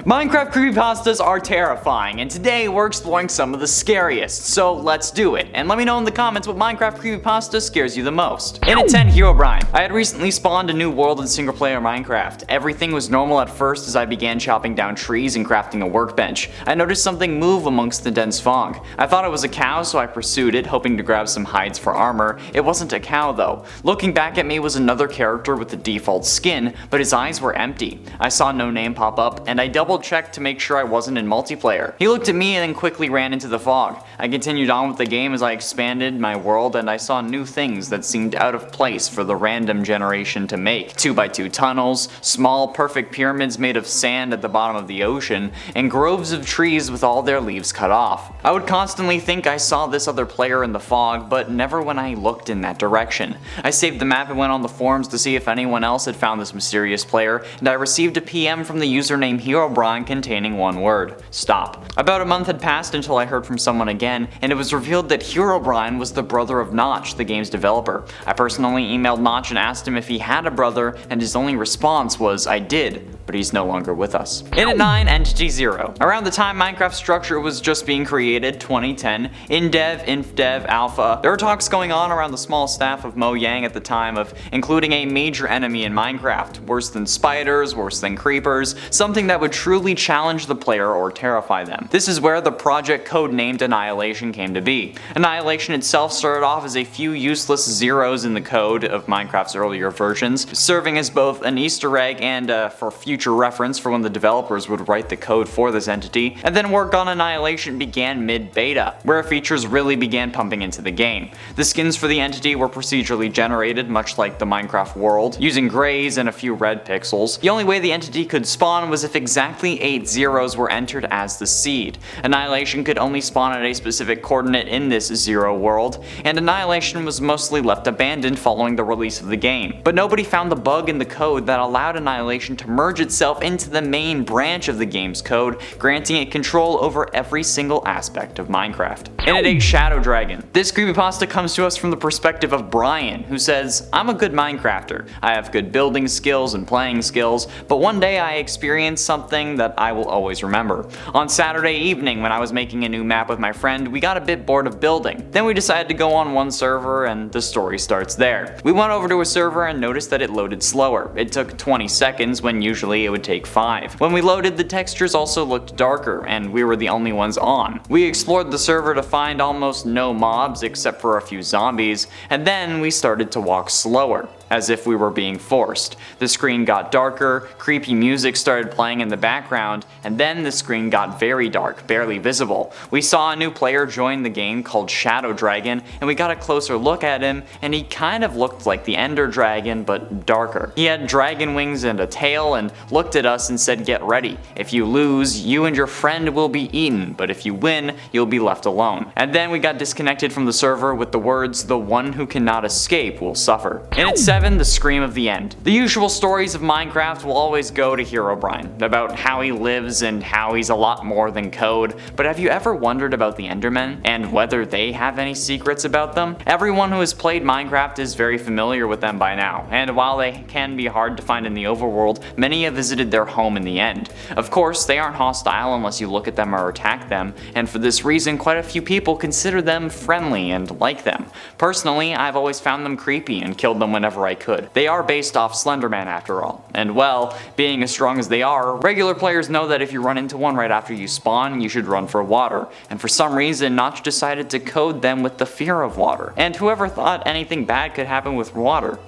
Minecraft creepypastas are terrifying, and today we're exploring some of the scariest, so let's do it. And let me know in the comments what Minecraft creepypasta scares you the most. In at 10, Herobrine. I had recently spawned a new world in single player Minecraft. Everything was normal at first as I began chopping down trees and crafting a workbench. I noticed something move amongst the dense fog. I thought it was a cow, so I pursued it, hoping to grab some hides for armor. It wasn't a cow though. Looking back at me was another character with the default skin, but his eyes were empty. I saw no name pop up, and I double checked to make sure I wasn't in multiplayer. He looked at me and then quickly ran into the fog. I continued on with the game as I expanded my world, and I saw new things that seemed out of place for the random generation to make. 2x2 tunnels, small perfect pyramids made of sand at the bottom of the ocean, and groves of trees with all their leaves cut off. I would constantly think I saw this other player in the fog, but never when I looked in that direction. I saved the map and went on the forums to see if anyone else had found this mysterious player, and I received a PM from the username Herobrine containing one word: stop. About a month had passed until I heard from someone again, and it was revealed that Herobrine was the brother of Notch, the game's developer. I personally emailed Notch and asked him if he had a brother, and his only response was, "I did, but he's no longer with us." In at 9, Entity 0. Around the time Minecraft Structure was just being created, 2010, in dev, inf dev, alpha, there were talks going on around the small staff of Mojang at the time of including a major enemy in Minecraft, worse than spiders, worse than creepers, something that would truly challenge the player or terrify them. This is where the project codenamed Annihilation came to be. Annihilation itself started off as a few useless zeros in the code of Minecraft's earlier versions, serving as both an Easter egg and for future reference for when the developers would write the code for this entity, and then work on Annihilation began mid-beta, where features really began pumping into the game. The skins for the entity were procedurally generated, much like the Minecraft world, using grays and a few red pixels. The only way the entity could spawn was if exactly 8 zeros were entered as the seed. Annihilation could only spawn at a specific coordinate in this zero world, and Annihilation was mostly left abandoned following the release of the game. But nobody found the bug in the code that allowed Annihilation to merge itself into the main branch of the game's code, granting it control over every single aspect of Minecraft. In at 8, Shadow Dragon. This creepypasta comes to us from the perspective of Brian, who says, "I'm a good Minecrafter. I have good building skills and playing skills, but one day I experienced something that I will always remember. On Saturday evening when I was making a new map with my friend, we got a bit bored of building. Then we decided to go on one server, and the story starts there. We went over to a server and noticed that it loaded slower. It took 20 seconds when usually it would take 5. When we loaded, the textures also looked darker, and we were the only ones on. We explored the server to find almost no mobs except for a few zombies, and then we started to walk slower, as if we were being forced. The screen got darker, creepy music started playing in the background, and then the screen got very dark, barely visible. We saw a new player join the game called Shadow Dragon, and we got a closer look at him, and he kind of looked like the Ender Dragon, but darker. He had dragon wings and a tail, and looked at us and said, 'Get ready. If you lose, you and your friend will be eaten, but if you win, you'll be left alone.' And then we got disconnected from the server with the words, 'The one who cannot escape will suffer.' In at 7, the Scream of the End. The usual stories of Minecraft will always go to Herobrine, about how he lives and how he's a lot more than code, but have you ever wondered about the Endermen, and whether they have any secrets about them? Everyone who has played Minecraft is very familiar with them by now, and while they can be hard to find in the overworld, many have visited their home in the end. Of course, they aren't hostile unless you look at them or attack them, and for this reason quite a few people consider them friendly and like them. Personally, I've always found them creepy and killed them whenever I could. They are based off Slenderman after all, and well, being as strong as they are, regular players know that if you run into one right after you spawn, you should run for water, and for some reason Notch decided to code them with the fear of water. And whoever thought anything bad could happen with water?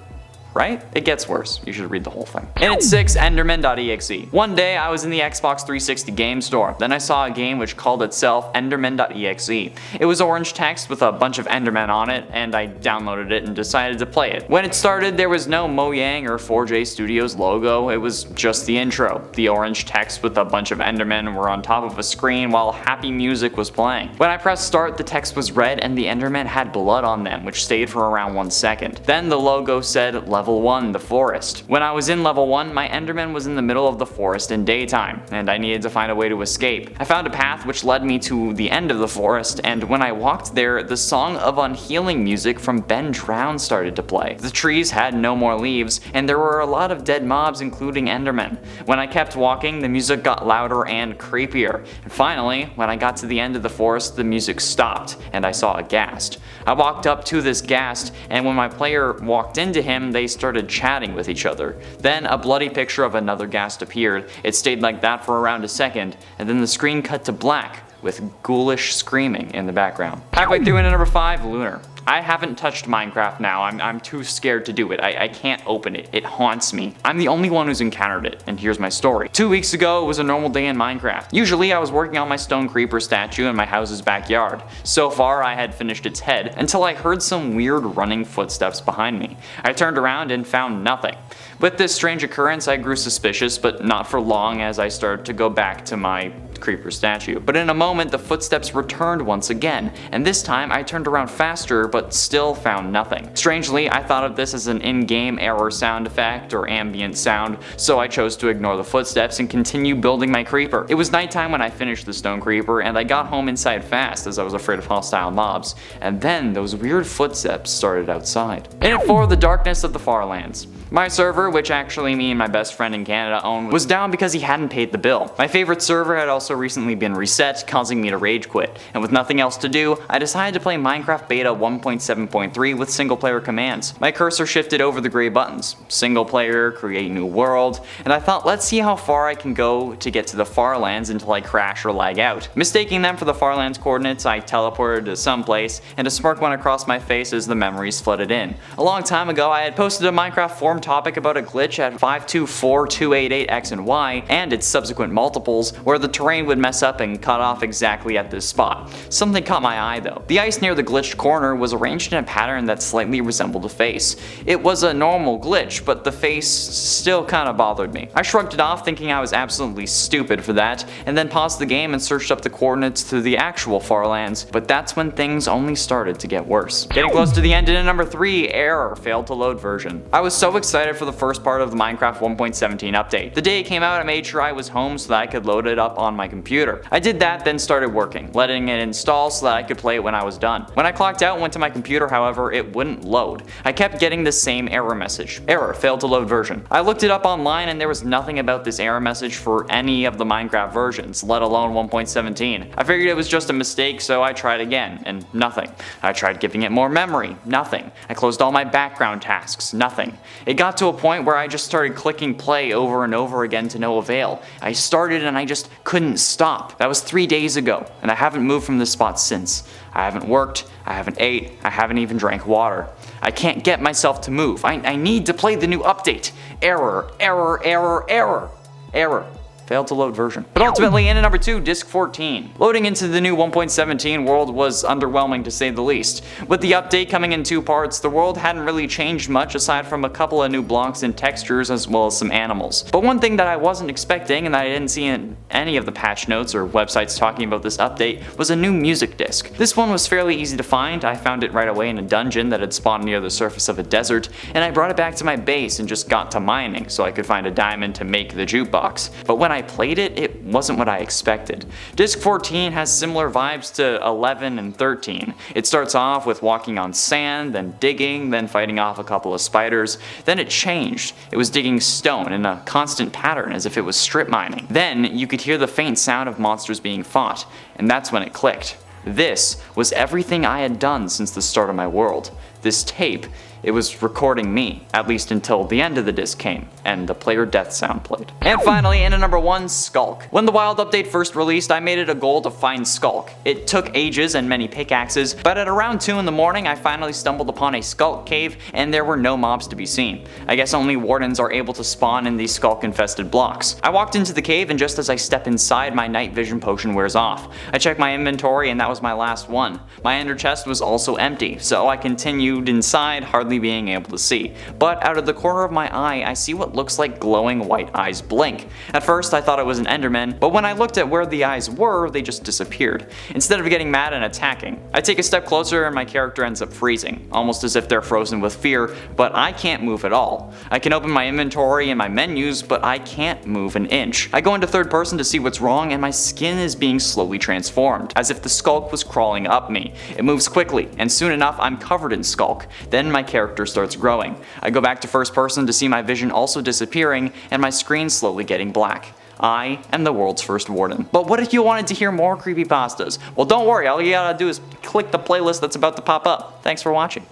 Right? It gets worse. You should read the whole thing. In at 6, enderman.exe. One day I was in the Xbox 360 game store. Then I saw a game which called itself enderman.exe. It was orange text with a bunch of endermen on it, and I downloaded it and decided to play it. When it started, there was no Mojang or 4J Studios logo. It was just the intro. The orange text with a bunch of endermen were on top of a screen while happy music was playing. When I pressed start, the text was red and the endermen had blood on them, which stayed for around 1 second. Then the logo said, level 1, the forest. When I was in level 1, my Enderman was in the middle of the forest in daytime, and I needed to find a way to escape. I found a path which led me to the end of the forest, and when I walked there, the song of unhealing music from Ben Drown started to play. The trees had no more leaves, and there were a lot of dead mobs, including Endermen. When I kept walking, the music got louder and creepier. And finally, when I got to the end of the forest, the music stopped, and I saw a ghast. I walked up to this ghast, and when my player walked into him, they started chatting with each other. Then a bloody picture of another ghast appeared. It stayed like that for around a second, and then the screen cut to black, with ghoulish screaming in the background. Halfway through into number 5, Lunar. I haven't touched Minecraft now, I'm too scared to do it. I can't open it, it haunts me. I'm the only one who's encountered it, and here's my story. 2 weeks ago, it was a normal day in Minecraft. Usually I was working on my stone creeper statue in my house's backyard. So far I had finished its head, until I heard some weird running footsteps behind me. I turned around and found nothing. With this strange occurrence, I grew suspicious, but not for long as I started to go back to my creeper statue. But in a moment, the footsteps returned once again, and this time I turned around faster, but still found nothing. Strangely, I thought of this as an in-game error sound effect or ambient sound, so I chose to ignore the footsteps and continue building my creeper. It was nighttime when I finished the stone creeper, and I got home inside fast as I was afraid of hostile mobs, and then those weird footsteps started outside. In it for the darkness of the Farlands. My server, which actually me and my best friend in Canada own, was down because he hadn't paid the bill. My favorite server had also recently been reset, causing me to rage quit, and with nothing else to do, I decided to play Minecraft Beta 1.7.3 with single player commands. My cursor shifted over the gray buttons, single player, create new world, and I thought let's see how far I can go to get to the Farlands until I crash or lag out. Mistaking them for the Farlands coordinates, I teleported to someplace, and a smirk went across my face as the memories flooded in. A long time ago, I had posted a Minecraft forum topic about a glitch at 524.288x and y and its subsequent multiples where the terrain would mess up and cut off exactly at this spot. Something caught my eye though. The ice near the glitched corner was arranged in a pattern that slightly resembled a face. It was a normal glitch, but the face still kinda bothered me. I shrugged it off thinking I was absolutely stupid for that, and then paused the game and searched up the coordinates to the actual Farlands, but that's when things only started to get worse. Getting close to the end in number 3, error, failed to load version. I was so excited for the first part of the Minecraft 1.17 update. The day it came out, I made sure I was home so that I could load it up on my computer. I did that, then started working, letting it install so that I could play it when I was done. When I clocked out and went to my computer, however, it wouldn't load. I kept getting the same error message. Error, failed to load version. I looked it up online and there was nothing about this error message for any of the Minecraft versions, let alone 1.17. I figured it was just a mistake, so I tried again, and nothing. I tried giving it more memory, nothing. I closed all my background tasks, nothing. It got to a point where I just started clicking play over and over again to no avail. I started and I just couldn't stop. That was 3 days ago, and I haven't moved from this spot since. I haven't worked, I haven't ate, I haven't even drank water. I can't get myself to move. I need to play the new update. Error, error, error, error, error. Failed to load version. But ultimately, in at number 2, Disk 14. Loading into the new 1.17 world was underwhelming to say the least. With the update coming in 2 parts, the world hadn't really changed much aside from a couple of new blocks and textures as well as some animals. But one thing that I wasn't expecting and that I didn't see in any of the patch notes or websites talking about this update was a new music disc. This one was fairly easy to find. I found it right away in a dungeon that had spawned near the surface of a desert, and I brought it back to my base and just got to mining so I could find a diamond to make the jukebox. But when I played it, it wasn't what I expected. Disc 14 has similar vibes to 11 and 13. It starts off with walking on sand, then digging, then fighting off a couple of spiders. Then it changed. It was digging stone in a constant pattern as if it was strip mining. Then you could hear the faint sound of monsters being fought, and that's when it clicked. This was everything I had done since the start of my world. This tape, it was recording me, at least until the end of the disc came, and the player death sound played. And finally, in at number 1, Skulk. When the Wild update first released, I made it a goal to find Skulk. It took ages and many pickaxes, but at around 2 in the morning, I finally stumbled upon a Skulk cave, and there were no mobs to be seen. I guess only wardens are able to spawn in these Skulk-infested blocks. I walked into the cave, and just as I step inside, my night vision potion wears off. I checked my inventory, and that was my last one. My ender chest was also empty, so I continued viewed inside, hardly being able to see. But out of the corner of my eye, I see what looks like glowing white eyes blink. At first, I thought it was an Enderman, but when I looked at where the eyes were, they just disappeared, instead of getting mad and attacking. I take a step closer and my character ends up freezing, almost as if they're frozen with fear, but I can't move at all. I can open my inventory and my menus, but I can't move an inch. I go into third person to see what's wrong, and my skin is being slowly transformed, as if the skulk was crawling up me. It moves quickly, and soon enough I'm covered in skulk. Then my character starts growing. I go back to first person to see my vision also disappearing, and my screen slowly getting black. I am the world's first warden. But what if you wanted to hear more creepypastas? Well, don't worry, all you gotta do is click the playlist that's about to pop up. Thanks for watching.